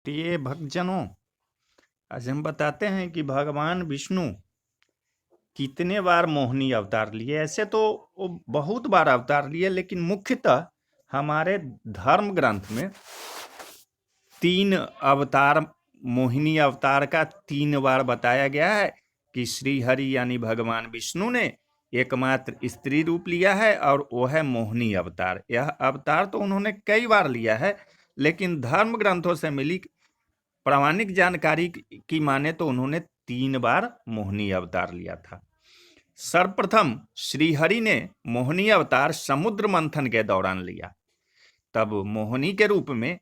प्रिय भक्तजनों, आज हम बताते हैं कि भगवान विष्णु कितने बार मोहिनी अवतार लिए। ऐसे तो वो बहुत बार अवतार लिए, लेकिन मुख्यतः हमारे धर्म ग्रंथ में 3 अवतार, मोहिनी अवतार का 3 बार बताया गया है कि श्री हरि यानी भगवान विष्णु ने एकमात्र स्त्री रूप लिया है और वो है मोहिनी अवतार। यह अवतार तो उन्होंने कई बार लिया है, लेकिन धर्म ग्रंथों से मिली प्रामाणिक जानकारी की माने तो उन्होंने 3 बार मोहिनी अवतार लिया था। सर्वप्रथम श्रीहरि ने मोहिनी अवतार समुद्र मंथन के दौरान लिया। तब मोहिनी के रूप में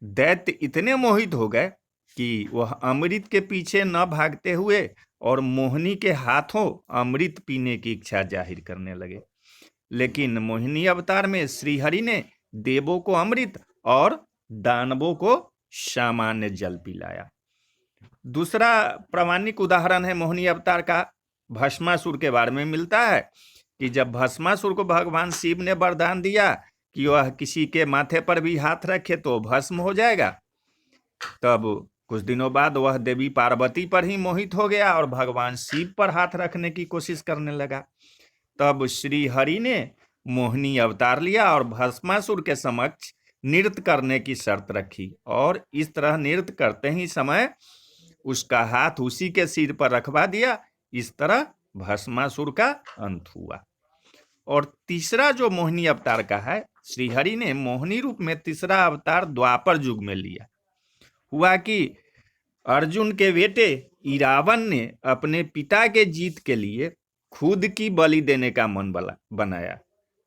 दैत्य इतने मोहित हो गए कि वह अमृत के पीछे न भागते हुए और मोहिनी के हाथों अमृत पीने की इच्छा जाहिर करने लगे। लेकिन मोहिनी अवतार में श्रीहरि ने देवों को अमृत और दानवों को सामान्य जल पिलाया। दूसरा प्रामाणिक उदाहरण है मोहिनी अवतार का भस्मासुर के बारे में मिलता है कि जब भस्मासुर को भगवान शिव ने वरदान दिया कि वह किसी के माथे पर भी हाथ रखे तो भस्म हो जाएगा, तब कुछ दिनों बाद वह देवी पार्वती पर ही मोहित हो गया और भगवान शिव पर हाथ रखने की कोशिश करने लगा। तब श्री हरि ने मोहिनी अवतार लिया और भस्मासुर के समक्ष नृत्य करने की शर्त रखी, और इस तरह नृत्य करते ही समय उसका हाथ उसी के सिर पर रखवा दिया। इस तरह भस्मासुर का अंत हुआ। और तीसरा जो मोहिनी अवतार का है, श्रीहरि ने मोहिनी रूप में तीसरा अवतार द्वापर युग में लिया। हुआ कि अर्जुन के बेटे इरावन ने अपने पिता के जीत के लिए खुद की बलि देने का मन बनाया।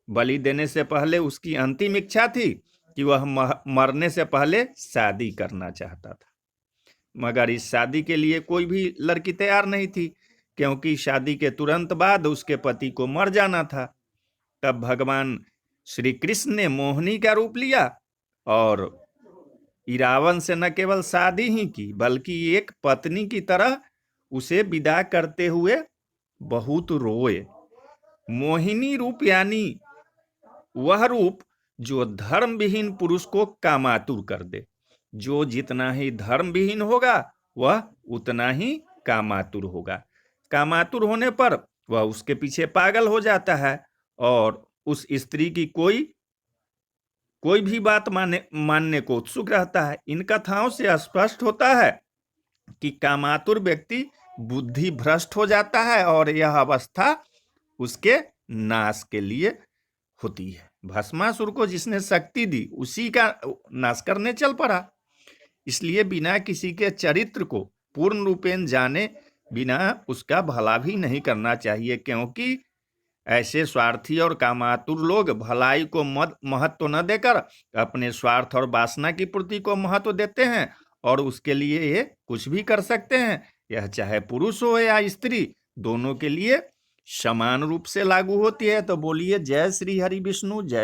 बलि देने से पहले उसकी अंतिम इच्छा थी कि वह मरने से पहले शादी करना चाहता था, मगर इस शादी के लिए कोई भी लड़की तैयार नहीं थी, क्योंकि शादी के तुरंत बाद उसके पति को मर जाना था। तब भगवान श्री कृष्ण ने मोहिनी का रूप लिया और इरावन से न केवल शादी ही की, बल्कि एक पत्नी की तरह उसे विदा करते हुए बहुत रोए। मोहिनी रूप यानी वह रूप जो धर्म विहीन पुरुष को कामातुर कर दे। जो जितना ही धर्म विहीन होगा वह उतना ही कामातुर होगा। कामातुर होने पर वह उसके पीछे पागल हो जाता है और उस स्त्री की कोई भी बात मानने को उत्सुक रहता है। इन कथाओं से स्पष्ट होता है कि कामातुर व्यक्ति बुद्धि भ्रष्ट हो जाता है और यह अवस्था उसके नाश के लिए होती है। भस्मासुर को जिसने शक्ति दी उसी का नाश करने चल पड़ा। इसलिए बिना किसी के चरित्र को पूर्ण रूपेण जाने बिना उसका भला भी नहीं करना चाहिए, क्योंकि ऐसे स्वार्थी और कामातुर लोग भलाई को महत्व न देकर अपने स्वार्थ और वासना की पूर्ति को महत्व देते हैं और उसके लिए ये कुछ भी कर सकते हैं। यह चाहे पुरुष हो या स्त्री, दोनों के लिए समान रूप से लागू होती है। तो बोलिए जय श्री हरि विष्णु, जय